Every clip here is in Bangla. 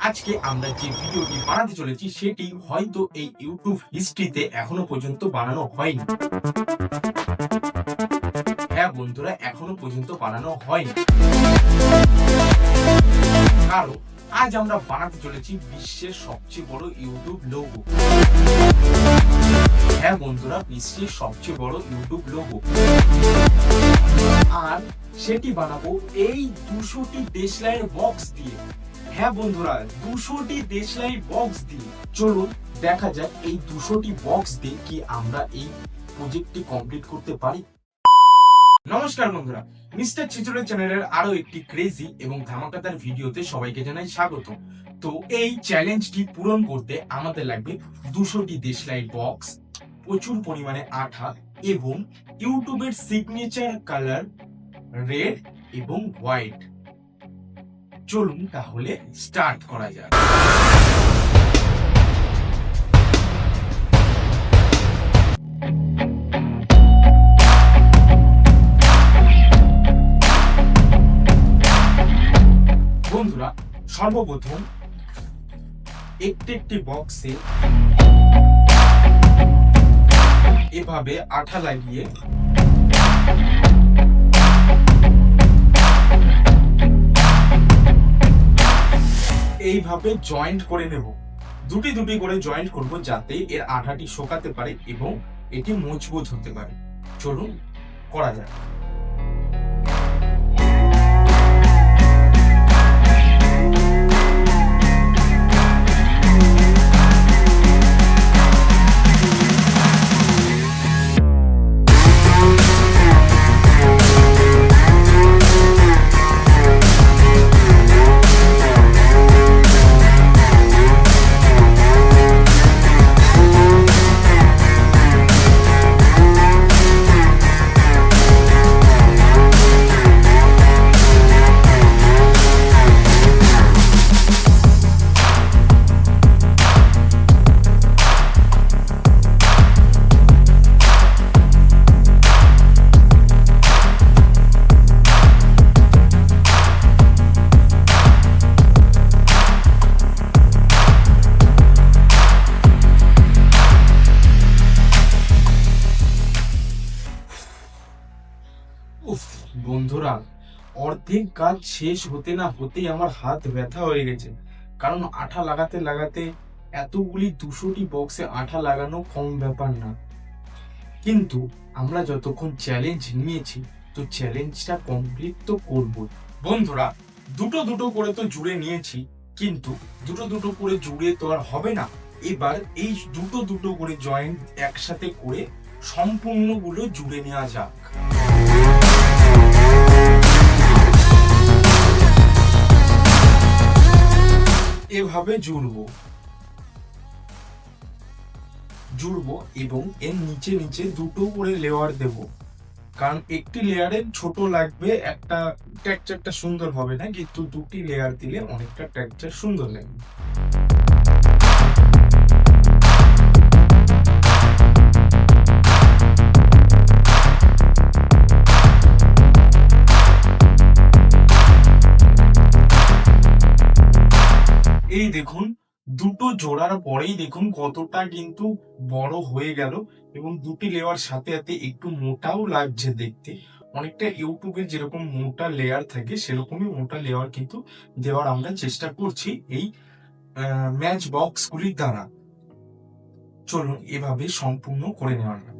আজকে আমরা যে ভিডিওটি বানাতে চলেছি সেটি হয়তো এই ইউটিউব হিস্ট্রিতে এখনো পর্যন্ত বানানো হয়নি। হ্যাঁ বন্ধুরা, এখনো পর্যন্ত বানানো হয়নি, কারণ আজ আমরা বানাতে চলেছি বিশ্বের সবচেয়ে বড় ইউটিউব লোগো। হ্যাঁ বন্ধুরা, বিশ্বের সবচেয়ে বড় ইউটিউব লোগো। আর সেটি বানাবো এই 200টি দেশলাইয়ের বক্স দিয়ে। হ্যাঁ বন্ধুরা, 200টি দেশলাই বক্স দিয়ে। চলুন দেখা যাক এই 200টি বক্স দিয়ে কি আমরা এই প্রজেক্টটি কমপ্লিট করতে পারি। নমস্কার বন্ধুরা, মিস্টার চিচুরের চ্যানেলের আরো একটি ক্রেজি এবং ধামাকাদার ভিডিওতে সবাইকে জানাই স্বাগত। তো এই চ্যালেঞ্জটি পূরণ করতে আমাদের লাগবে 200টি দেশলাই বক্স, প্রচুর পরিমাণে আঠা এবং ইউটিউবের সিগনেচার কালার রেড এবং হোয়াইট। চলুন তাহলে স্টার্ট করা যাক। বন্ধুরা, সর্বপ্রথম একটি বক্সে এভাবে আঠা লাগিয়ে এইভাবে জয়েন্ট করে নেব। দুটি করে জয়েন্ট করব যাতে এর আঠাটি শুকাতে পারে এবং এটি মজবুত হতে পারে। চলুন করা যাক। বন্ধুরা, অর্ধেক কাজ শেষ হতে না হতেই আমার হাত ব্যথা হয়ে গেছে, কারণ আঠা লাগাতে লাগাতে এতগুলি 200টি বক্সে আঠা লাগানো কম ব্যাপার না। কিন্তু আমরা যতক্ষণ চ্যালেঞ্জ নিয়েছি, তো চ্যালেঞ্জটা কমপ্লিট তো করব। বন্ধুরা, দুটো করে তো জুড়ে নিয়েছি, কিন্তু দুটো করে জুড়ে তো আর হবে না। এবার এই দুটো করে জয়েন্ট একসাথে করে সম্পূর্ণগুলো জুড়ে নেওয়া যাক। এভাবে জুড়বো এবং এর নিচে দুটো করে লেয়ার দেব, কারণ একটি লেয়ারে ছোট লাগবে, একটা টেক্সচারটা সুন্দর হবে না, কিন্তু দুটি লেয়ার দিলে অনেকটা টেক্সচার সুন্দর লাগবে। এই দেখুন, দুটো জোড়ার পরেই দেখুন কতটা কিন্তু বড় হয়ে গেল এবং দুটি লেয়ার সাথে সাথে একটু মোটাও লাগছে দেখতে। অনেকটা ইউটিউবে যেরকম মোটা লেয়ার থাকে সেরকমই মোটা লেয়ার কিন্তু দেওয়ার আমরা চেষ্টা করছি এই ম্যাচ বক্স গুলির দ্বারা। চলুন এভাবে সম্পূর্ণ করে নেওয়া যাক।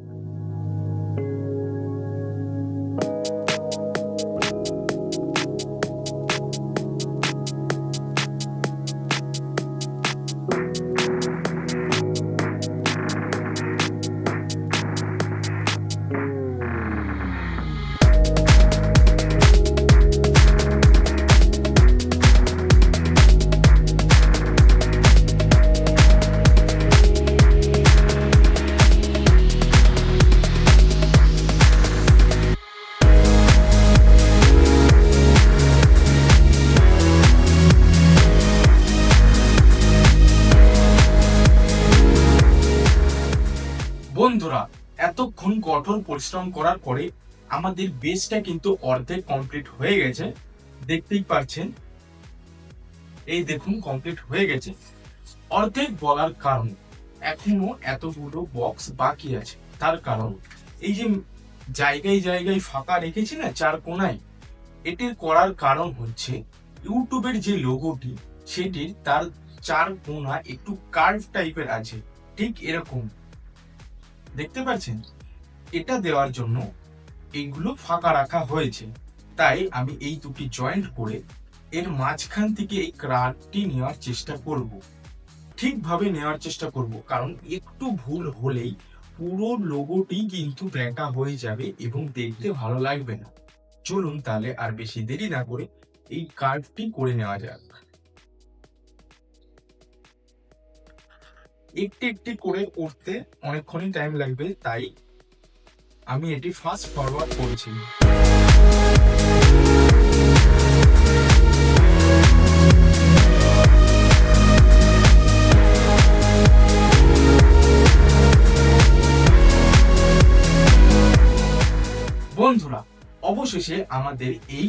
বন্ধুরা, এতক্ষণ কঠোর পরিশ্রম করার পরে আমাদের বেসটা কিন্তু অর্ধেক কমপ্লিট হয়ে গেছে, দেখতেই পাচ্ছেন। এই দেখুন কমপ্লিট হয়ে গেছে। অর্ধেক বলার কারণ এখনো এতগুলো বক্স বাকি আছে, তার কারণ এই যে জায়গায় জায়গায় ফাঁকা রেখেছি না চার কোনায়, এটির করার কারণ হচ্ছে ইউটিউবের যে লোগোটি সেটির তার চার কোনা একটু কার্ভ টাইপের আছে, ঠিক এরকম দেখতে পাচ্ছেন। এটা দেওয়ার জন্য এইগুলো ফাঁকা রাখা হয়েছে। তাই আমি এই দুটি জয়েন্ট করে এর মাঝখান থেকে এই কার্ভটি নেওয়ার চেষ্টা করব, ঠিকভাবে নেওয়ার চেষ্টা করব, কারণ একটু ভুল হলেই পুরো লোগোটি কিন্তু ব্যাকা হয়ে যাবে এবং দেখতে ভালো লাগবে না। চলুন তাহলে আর বেশি দেরি না করে এই কার্ভটি করে নেওয়া যাক। একটি একটি করে করতে অনেকক্ষণই টাইম লাগবে, তাই আমি এটি ফাস্ট ফরওয়ার্ড করছি। বন্ধুরা, অবশেষে আমাদের এই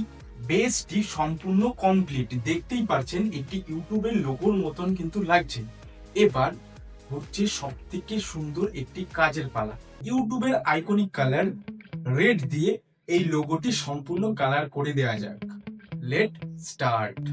বেসটি সম্পূর্ণ কমপ্লিট। দেখতেই পাচ্ছেন একটি ইউটিউবের লোগোর মতন কিন্তু লাগছে। এবার হচ্ছে সব থেকে সুন্দর একটি কাজের পালা। ইউটিউবের আইকনিক কালার রেড দিয়ে এই লোগোটি সম্পূর্ণ কালার করে দেওয়া যাক। Let start.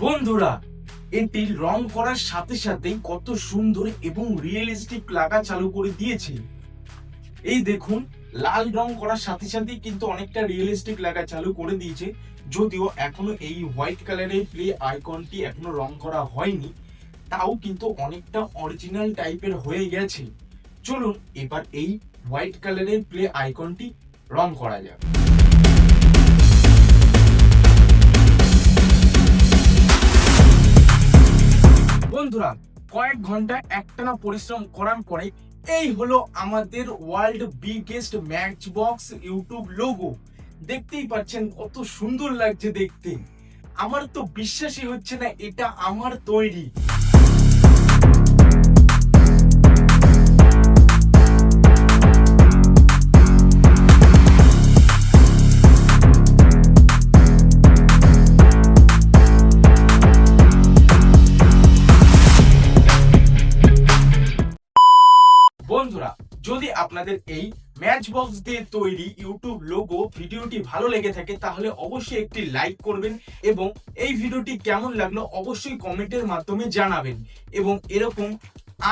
বন্ধুরা, এটি রং করার সাথে সাথে কত সুন্দর এবং রিয়েলিস্টিক লাগা চালু করে দিয়েছে। এই দেখুন, লাল রং করার সাথে সাথে কিন্তু অনেকটা রিয়েলিস্টিক লাগা চালু করে দিয়েছে। যদিও এখনো এই হোয়াইট কালারের প্লে আইকনটি এখনো রং করা হয়নি, তাও কিন্তু অনেকটা অরিজিনাল টাইপের হয়ে গেছে। চলুন এবার এই হোয়াইট কালারের প্লে আইকনটি রং করা যাক। বন্ধুরা, কয়েক ঘন্টা একটানা পরিশ্রম করার পরে এই হলো আমাদের world biggest match box YouTube logo. দেখতেই পাচ্ছেন কত সুন্দর লাগছে দেখতে। আমার তো বিশ্বাসই হচ্ছে না এটা আমার তৈরি। বন্ধুরা, যদি আপনাদের এই ম্যাচ বক্স দিয়ে তৈরি ইউটিউব লোগো ভিডিওটি ভালো লেগে থাকে তাহলে অবশ্যই একটি লাইক করবেন এবং এই ভিডিওটি কেমন লাগলো অবশ্যই কমেন্টের মাধ্যমে জানাবেন। এবং এরকম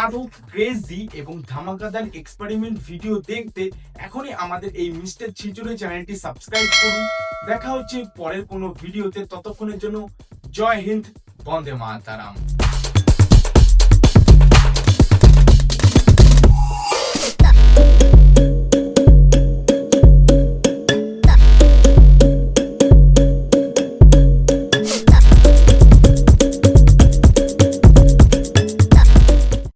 আরো ক্রেজি এবং ধামাকাদার এক্সপেরিমেন্ট ভিডিও দেখতে এখনই আমাদের এই মিস্টার ছিচুরে চ্যানেলটি সাবস্ক্রাইব করুন। দেখা হচ্ছে পরের কোনো ভিডিওতে, ততক্ষণের জন্য জয় হিন্দ, বন্দে মাতারাম।